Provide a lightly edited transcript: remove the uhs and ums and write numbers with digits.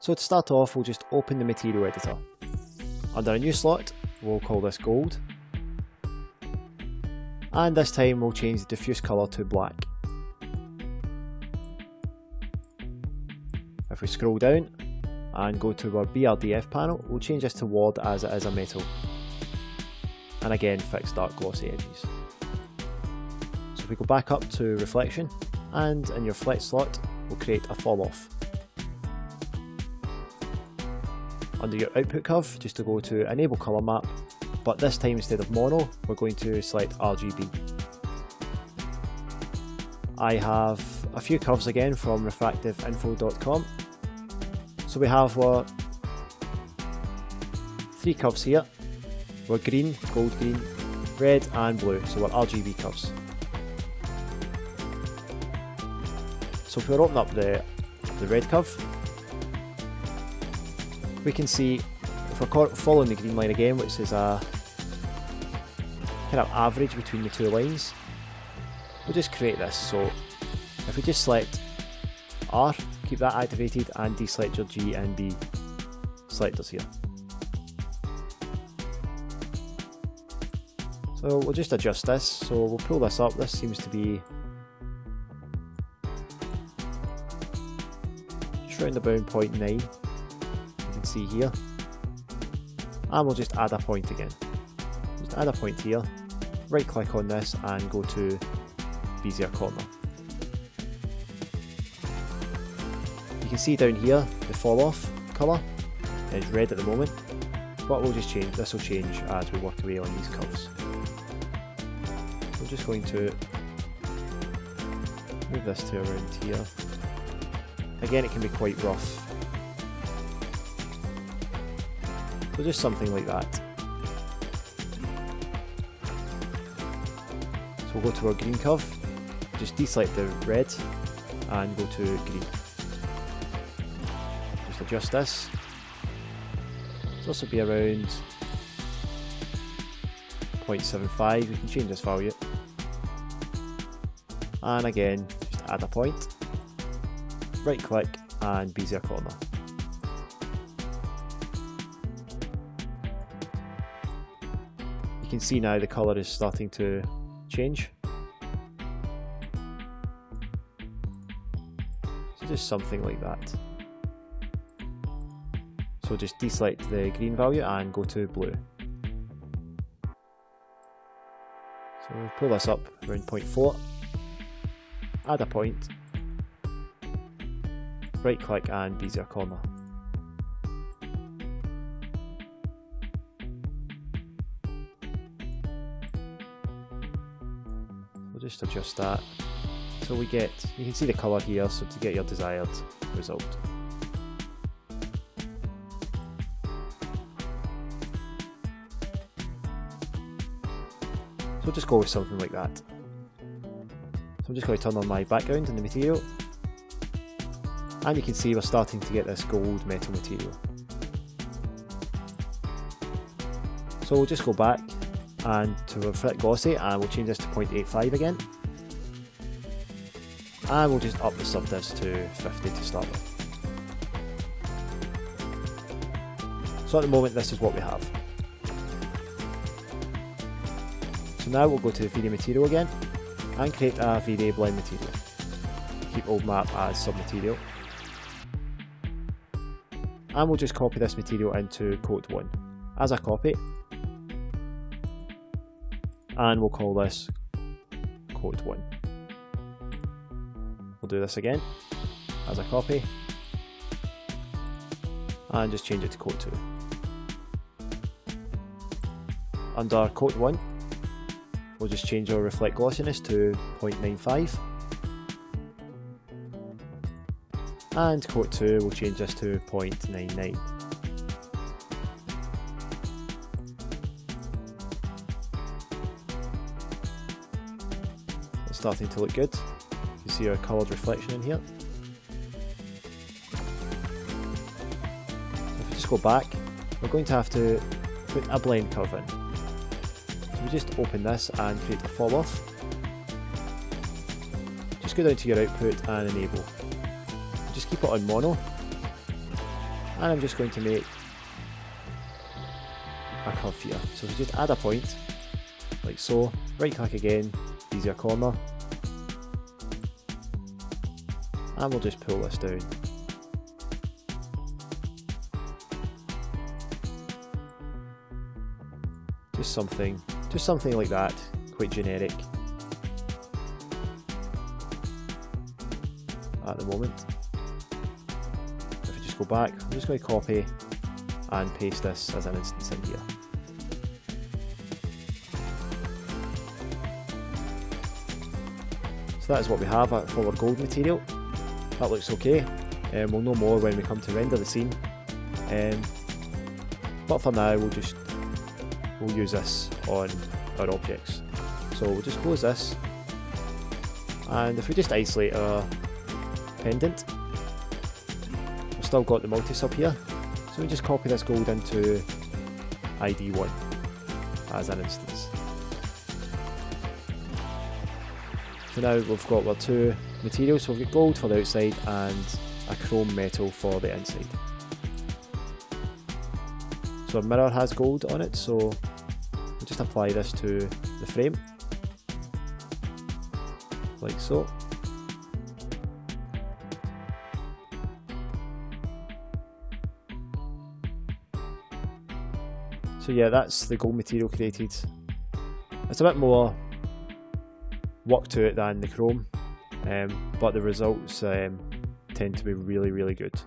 So to start off, we'll just open the material editor. Under a new slot, we'll call this gold. And this time we'll change the diffuse colour to black. If we scroll down and go to our BRDF panel, we'll change this to ward as it is a metal. And again, fix dark glossy edges. So if we go back up to reflection, and in your flex slot, we'll create a fall off. Under your output curve, just to go to enable colour map, but this time instead of mono, we're going to select RGB. I have a few curves again from refractiveinfo.com. So we have our 3 curves here. We're green, gold green, red and blue, so we're RGB curves. So if we open up the red curve, we can see if we're following the green line again, which is a kind of average between the two lines, we'll just create this. So if we just select R, keep that activated, and deselect your G and B selectors here. So we'll just adjust this, so we'll pull this up. This seems to be just round about 0.9, you can see here. And we'll just add a point again. Just add a point here, right click on this and go to Bezier corner. You can see down here the fall off colour is red at the moment, but we'll just change, this will change as we work away on these curves. We're just going to move this to around here. Again, it can be quite rough. So just something like that. So we'll go to our green curve, just deselect the red and go to green. Just adjust this. This will also be around 0.75, we can change this value. And again, just add a point, right click and Bezier corner. You can see now the colour is starting to change. So just something like that. So just deselect the green value and go to blue. So we'll pull this up around 0.4, add a point, right click and Bezier corner. We'll just adjust that so we get, you can see the colour here, so to get your desired result. So just go with something like that. So I'm just going to turn on my background in the material, and you can see we're starting to get this gold metal material. So we'll just go back and to reflect glossy, and we'll change this to 0.85 again, and we'll just up the subdiv to 50 to start with. So at the moment this is what we have. So now we'll go to the V-Ray material again and create a V-Ray blend material. Keep old map as submaterial. And we'll just copy this material into coat 1 as a copy. And we'll call this coat 1. We'll do this again as a copy. And just change it to coat 2. Under coat 1, we'll just change our reflect glossiness to 0.95, and coat 2 we'll change this to 0.99. It's starting to look good. You see our coloured reflection in here. If we just go back, we're going to have to put a blend curve in. So we just open this and create a fall off. Just go down to your output and enable. Just keep it on mono. and I'm just going to make a curve here. So we just add a point, like so, right click again, bezier corner, and we'll just pull this down. Just something like that, quite generic at the moment. If we just go back, I'm just going to copy and paste this as an instance in here. So that is what we have for our gold material. That looks okay. We'll know more when we come to render the scene. But for now, we'll use this on our objects. So we'll just close this, and if we just isolate our pendant, we've still got the multi-sub here, so we just copy this gold into ID1 as an instance. So now we've got our two materials, so we've got gold for the outside and a chrome metal for the inside. So our mirror has gold on it, so we'll just apply this to the frame, like so. So yeah, that's the gold material created. It's a bit more work to it than the chrome, but the results tend to be really, really good.